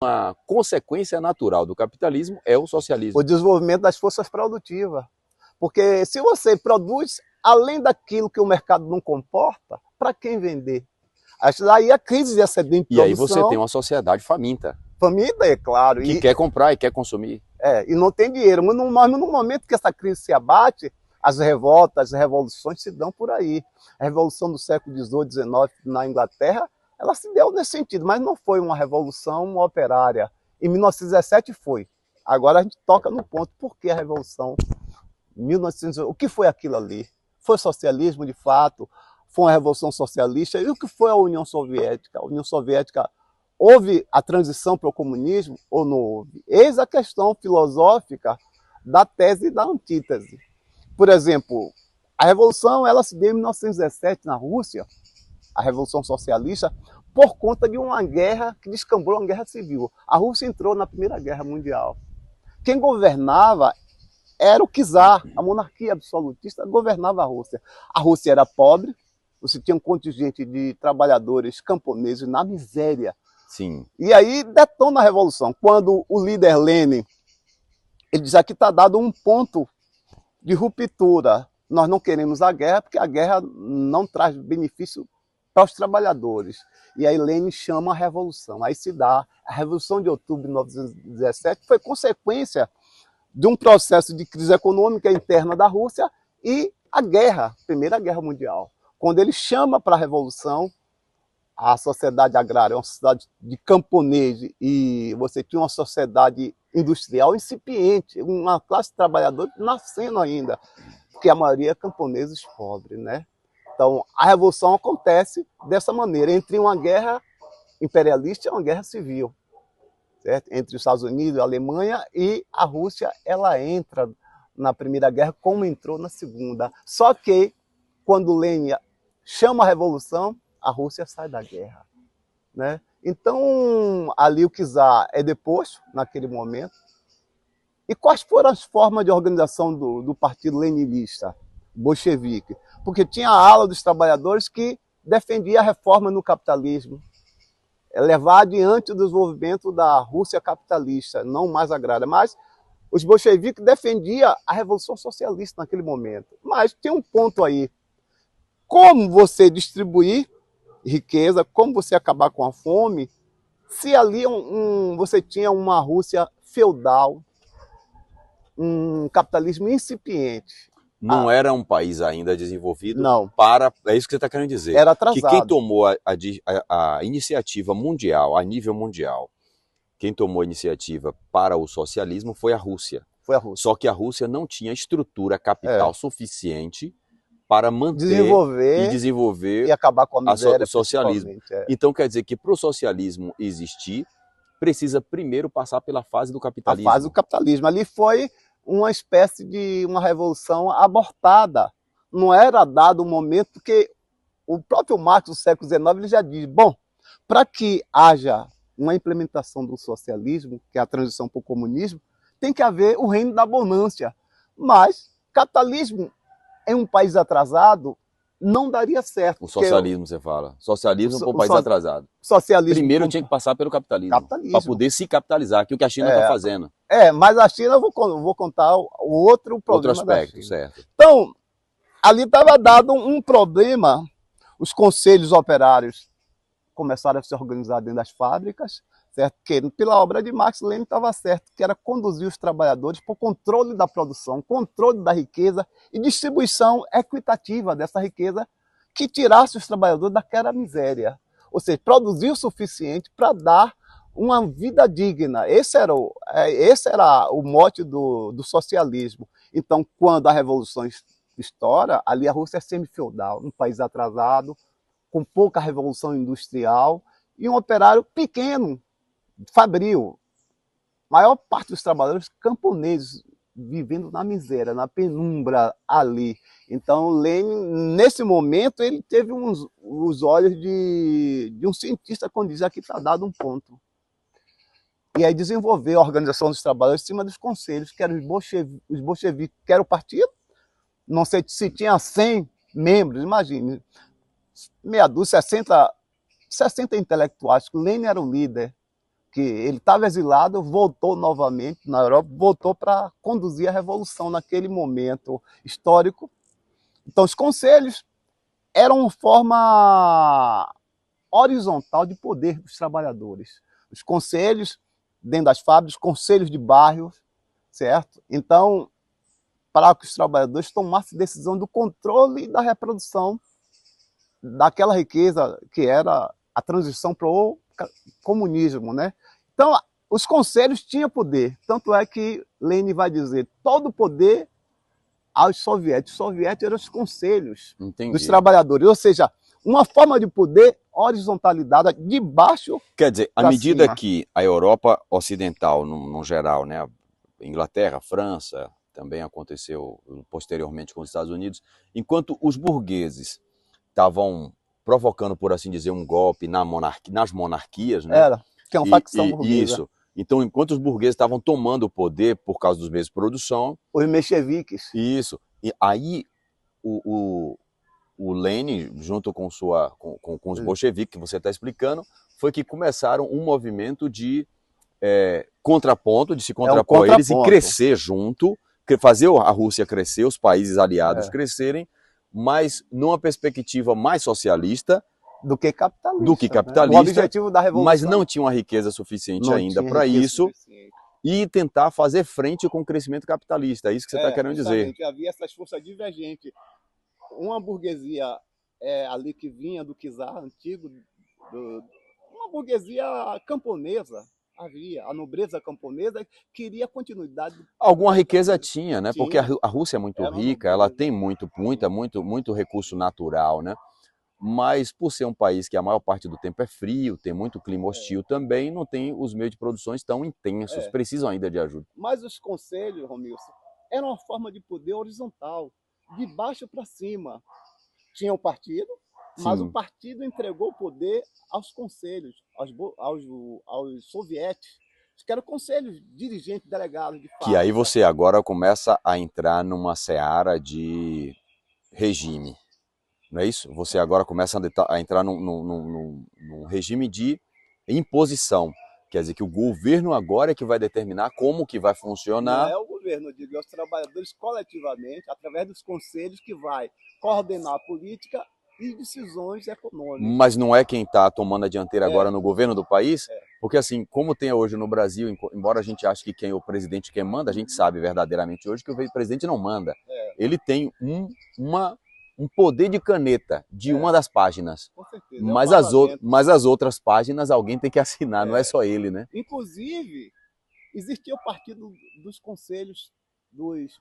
Uma consequência natural do capitalismo é o socialismo. O desenvolvimento das forças produtivas. Porque se você produz além daquilo que o mercado não comporta, para quem vender? Aí a crise de excedente de E aí produção... você tem uma sociedade faminta. Faminta, é claro. Que quer comprar e quer consumir. E não tem dinheiro. Mas no momento que essa crise se abate, as revoltas, as revoluções se dão por aí. A revolução do século XVIII, XIX na Inglaterra, ela se deu nesse sentido, mas não foi uma revolução operária. Em 1917 foi. Agora a gente toca no ponto, por que a revolução? 1918, o que foi aquilo ali? Foi socialismo de fato? Foi uma revolução socialista? E o que foi a União Soviética? A União Soviética houve a transição para o comunismo ou não houve? Eis a questão filosófica da tese e da antítese. Por exemplo, a revolução ela se deu em 1917 na Rússia, a revolução socialista, por conta de uma guerra que descambou uma guerra civil. A Rússia entrou na Primeira Guerra Mundial. Quem governava era o czar, a monarquia absolutista governava a Rússia. A Rússia era pobre, você tinha um contingente de trabalhadores camponeses na miséria. Sim. E aí detona a revolução. Quando o líder Lenin, ele diz aqui está dado um ponto de ruptura. Nós não queremos a guerra porque a guerra não traz benefício para os trabalhadores. E aí Lenin chama a revolução. Aí se dá a Revolução de Outubro de 1917, que foi consequência de um processo de crise econômica interna da Rússia e a guerra, Primeira Guerra Mundial. Quando ele chama para a revolução, a sociedade agrária, uma sociedade de camponeses, e você tinha uma sociedade industrial incipiente, uma classe de trabalhadores nascendo ainda, porque a maioria é camponeses pobres, né? Então, a revolução acontece dessa maneira, entre uma guerra imperialista e uma guerra civil, certo? Entre os Estados Unidos, a Alemanha e a Rússia, ela entra na Primeira Guerra como entrou na Segunda. Só que, quando Lenin chama a revolução, a Rússia sai da guerra, né? Então, ali o czar é deposto, naquele momento. E quais foram as formas de organização do partido leninista, bolchevique? Porque tinha a ala dos trabalhadores que defendia a reforma no capitalismo, levar adiante o desenvolvimento da Rússia capitalista, não mais agrária. Mas os bolcheviques defendiam a revolução socialista naquele momento. Mas tem um ponto aí. Como você distribuir riqueza, como você acabar com a fome, se ali você tinha uma Rússia feudal, um capitalismo incipiente. Não era um país ainda desenvolvido. Não. É isso que você está querendo dizer. Era atrasado. Que quem tomou a iniciativa mundial, a nível mundial, quem tomou a iniciativa para o socialismo foi a Rússia. Foi a Rússia. Só que a Rússia não tinha estrutura capital suficiente para manter e desenvolver e acabar com a miséria, o socialismo. Então quer dizer que para o socialismo existir, precisa primeiro passar pela fase do capitalismo. A fase do capitalismo. Ali foi uma espécie de uma revolução abortada. Não era dado um momento, porque o próprio Marx do século XIX ele já diz, bom, para que haja uma implementação do socialismo, que é a transição para o comunismo, tem que haver o reino da abundância. Mas capitalismo em um país atrasado não daria certo. O socialismo, você fala. Socialismo para um país atrasado. Socialismo primeiro tinha que passar pelo capitalismo. Para poder se capitalizar, que é o que a China está fazendo. Mas a China, eu vou contar o outro problema. Outro aspecto, certo. Então, ali estava dado um problema. Os conselhos operários começaram a se organizar dentro das fábricas, certo? Que pela obra de Marx, Lenin estava certo, que era conduzir os trabalhadores para o controle da produção, controle da riqueza e distribuição equitativa dessa riqueza que tirasse os trabalhadores daquela miséria. Ou seja, produzir o suficiente para dar uma vida digna. Esse era o mote do socialismo. Então, quando a Revolução estoura, ali a Rússia é semi-feudal, um país atrasado, com pouca revolução industrial, e um operário pequeno, fabril. A maior parte dos trabalhadores camponeses, vivendo na miséria, na penumbra ali. Então, Lenin, nesse momento, ele teve os olhos de um cientista quando diz aqui está dado um ponto. E aí desenvolveu a organização dos trabalhadores em cima dos conselhos, que eram os bolcheviques, que era o partido. Não sei se tinha 100 membros, imagine, meia dúzia, 60 intelectuais, que Lenin era o líder, que ele estava exilado, voltou novamente na Europa, voltou para conduzir a revolução naquele momento histórico. Então, os conselhos eram uma forma horizontal de poder dos trabalhadores. Os conselhos dentro das fábricas, os conselhos de bairro, certo? Então, para que os trabalhadores tomassem decisão do controle da reprodução daquela riqueza que era a transição para o comunismo, né? Então, os conselhos tinham poder, tanto é que Lenin vai dizer, todo o poder aos soviéticos. Os soviéticos eram os conselhos dos trabalhadores, ou seja, uma forma de poder horizontalidade de baixo. Quer dizer, à medida que a Europa Ocidental, no geral, né, Inglaterra, França, também aconteceu posteriormente com os Estados Unidos, enquanto os burgueses estavam provocando, por assim dizer, um golpe nas monarquias, né? Era, que é uma facção burguesa. Isso. Então, enquanto os burgueses estavam tomando o poder por causa dos meios de produção... Os mencheviques. Isso. E aí, o Lenin, junto com os bolcheviques, que você está explicando, foi que começaram um movimento de contraponto, de se contrapor a eles e crescer junto, fazer a Rússia crescer, os países aliados crescerem, mas numa perspectiva mais socialista do que capitalista. Né? O objetivo da revolução. Mas não tinha uma riqueza suficiente ainda para isso e tentar fazer frente com o crescimento capitalista. É isso que você está querendo dizer. Havia essas forças divergentes. Uma burguesia ali que vinha do czar antigo, uma burguesia camponesa. Havia a nobreza camponesa queria continuidade. Alguma riqueza tinha, né? Porque a Rússia é muito rica, ela tem muito recurso natural, né? Mas por ser um país que a maior parte do tempo é frio, tem muito clima hostil também, não tem os meios de produções tão intensos, precisam ainda de ajuda. Mas os conselhos, Romilson, eram uma forma de poder horizontal, de baixo para cima. Tinha o partido, mas o partido entregou o poder aos conselhos, aos soviéticos, que eram conselhos, dirigentes, delegados de fábrica. Que aí você agora começa a entrar numa seara de regime, não é isso? Você agora começa a entrar num regime de imposição. Quer dizer que o governo agora é que vai determinar como que vai funcionar. Não é o governo, eu digo, é os trabalhadores coletivamente, através dos conselhos, que vai coordenar a política e decisões econômicas. Mas não é quem está tomando a dianteira agora no governo do país? Porque assim, como tem hoje no Brasil, embora a gente ache que o presidente quem manda, a gente sabe verdadeiramente hoje que o presidente não manda. Ele tem um poder de caneta de uma das páginas. Com certeza, mas as outras páginas alguém tem que assinar, não é só ele, né? Inclusive, existia o partido dos conselhos dos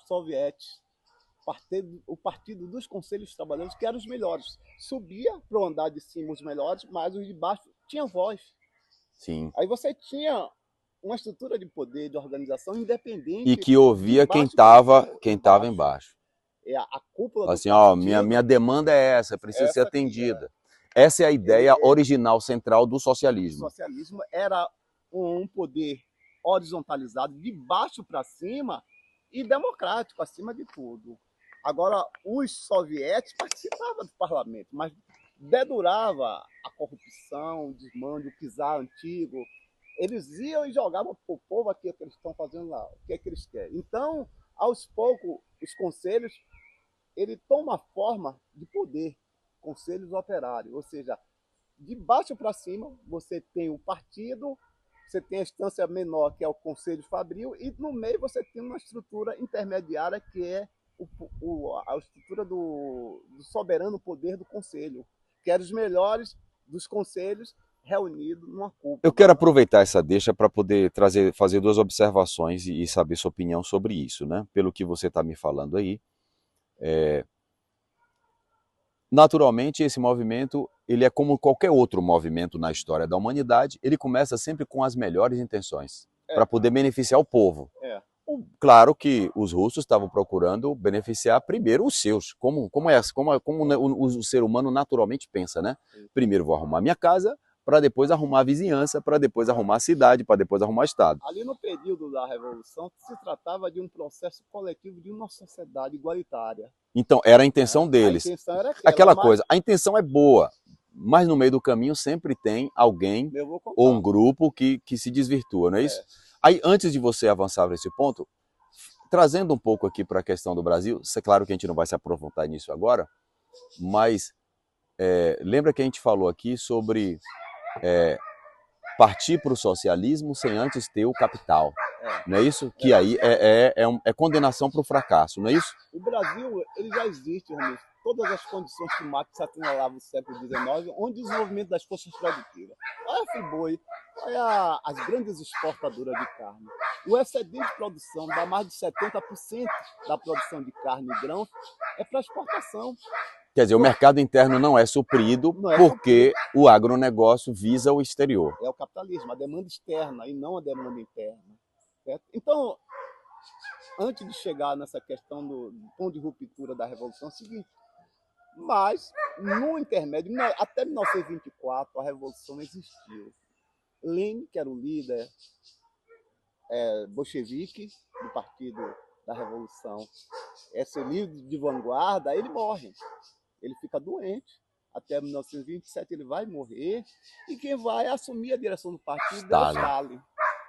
soviéticos, o partido dos conselhos trabalhadores, que eram os melhores. Subia para o andar de cima os melhores, mas os de baixo tinham voz. Sim. Aí você tinha uma estrutura de poder, de organização independente. E que ouvia quem estava embaixo. A cúpula assim, ó, minha demanda é essa, precisa ser atendida. Essa é a ideia original, central do socialismo. O socialismo era um poder horizontalizado, de baixo para cima, e democrático, acima de tudo. Agora, os soviéticos participavam do parlamento, mas dedurava a corrupção, o desmando, o czar antigo. Eles iam e jogavam para o povo aqui o que eles estão fazendo lá, o que é que eles querem. Então, aos poucos, os conselhos, ele toma forma de poder, conselhos operários, ou seja, de baixo para cima você tem o partido, você tem a instância menor, que é o conselho fabril, e no meio você tem uma estrutura intermediária, que é a estrutura do soberano poder do conselho, que eram os melhores dos conselhos reunidos numa cúpula. Eu quero aproveitar essa deixa para poder fazer duas observações e saber sua opinião sobre isso, né? Pelo que você está me falando aí. Naturalmente, esse movimento, ele é como qualquer outro movimento na história da humanidade, ele começa sempre com as melhores intenções, para poder beneficiar o povo. Claro que os russos estavam procurando beneficiar primeiro os seus, como o ser humano naturalmente pensa, né? Primeiro vou arrumar minha casa, para depois arrumar a vizinhança, para depois arrumar a cidade, para depois arrumar o estado. Ali no período da Revolução, se tratava de um processo coletivo de uma sociedade igualitária. Então, era a intenção deles. A intenção era aquela coisa, a intenção é boa, mas no meio do caminho sempre tem alguém ou um grupo que se desvirtua, não é isso? Aí, antes de você avançar para esse ponto, trazendo um pouco aqui para a questão do Brasil, é claro que a gente não vai se aprofundar nisso agora, mas lembra que a gente falou aqui sobre partir para o socialismo sem antes ter o capital, não é isso? Que aí é condenação para o fracasso, não é isso? O Brasil, ele já existe, Ramiro, todas as condições que Marx assinalava no século XIX, onde o desenvolvimento das forças produtivas. Olha a Friboi, olha as grandes exportadoras de carne. O excedente de produção dá mais de 70% da produção de carne e grãos é para exportação. Quer dizer, o mercado interno não é suprido porque o agronegócio visa o exterior. É o capitalismo, a demanda externa e não a demanda interna. Certo? Então, antes de chegar nessa questão do ponto de ruptura da Revolução, é o seguinte, mas no intermédio, até 1924, a Revolução existiu. Lenin, que era o líder bolchevique do Partido da Revolução, esse líder de vanguarda, ele morre. Ele fica doente. Até 1927 ele vai morrer. E quem vai assumir a direção do partido é o Stalin.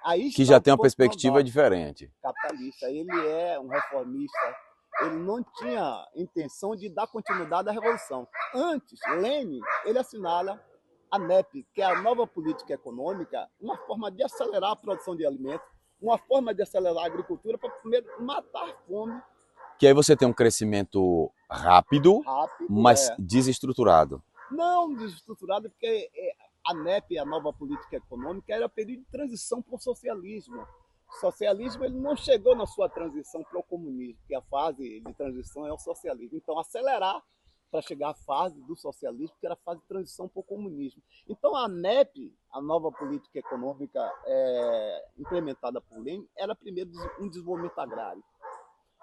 Aí que já tem uma perspectiva diferente. Capitalista. Ele é um reformista. Ele não tinha intenção de dar continuidade à Revolução. Antes, Lenin, ele assinala a NEP, que é a nova política econômica, uma forma de acelerar a produção de alimentos, uma forma de acelerar a agricultura para primeiro matar a fome. Que aí você tem um crescimento rápido mas desestruturado. Não desestruturado, porque a NEP, a nova política econômica, era período de transição para o socialismo. O socialismo ele não chegou na sua transição para o comunismo, que a fase de transição é o socialismo. Então, acelerar para chegar à fase do socialismo, que era a fase de transição para o comunismo. Então, a NEP, a nova política econômica implementada por Lenin, era primeiro um desenvolvimento agrário.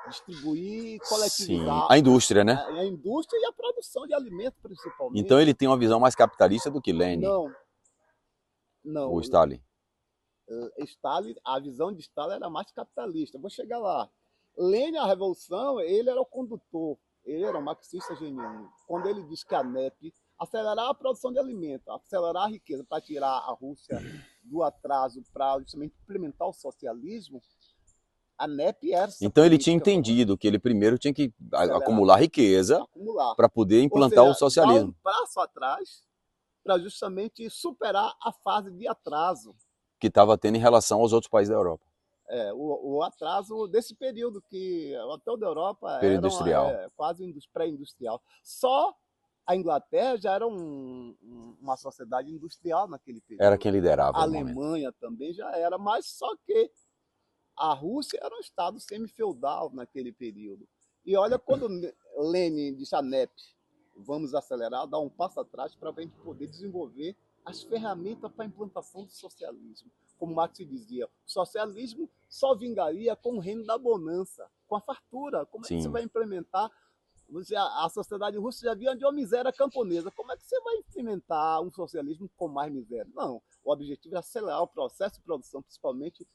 Distribuir, coletivizar. Sim, a indústria, né? A indústria e a produção de alimentos, principalmente. Então ele tem uma visão mais capitalista do que Lenin. Não. O Stalin. A visão de Stalin era mais capitalista. Vou chegar lá. Lenin, a Revolução, ele era o condutor. Ele era um marxista genuíno. Quando ele diz que a NEP acelerar a produção de alimentos, acelerar a riqueza para tirar a Rússia do atraso para justamente implementar o socialismo, a NEP era essa. Então ele tinha entendido que ele primeiro tinha que acumular riqueza para poder implantar o socialismo. Dar um passo atrás para justamente superar a fase de atraso que estava tendo em relação aos outros países da Europa. O atraso desse período que até o da Europa período industrial. Quase pré-industrial. Só a Inglaterra já era uma sociedade industrial naquele período. Era quem liderava. A Alemanha também já era, mas só que a Rússia era um estado semi-feudal naquele período. E olha, quando Lenin disse a NEP, vamos acelerar, dar um passo atrás para a gente poder desenvolver as ferramentas para a implantação do socialismo. Como Marx dizia, o socialismo só vingaria com o reino da bonança, com a fartura. Como é que você vai implementar? A sociedade russa já vinha de uma miséria camponesa. Como é que você vai implementar um socialismo com mais miséria? Não. O objetivo é acelerar o processo de produção, principalmente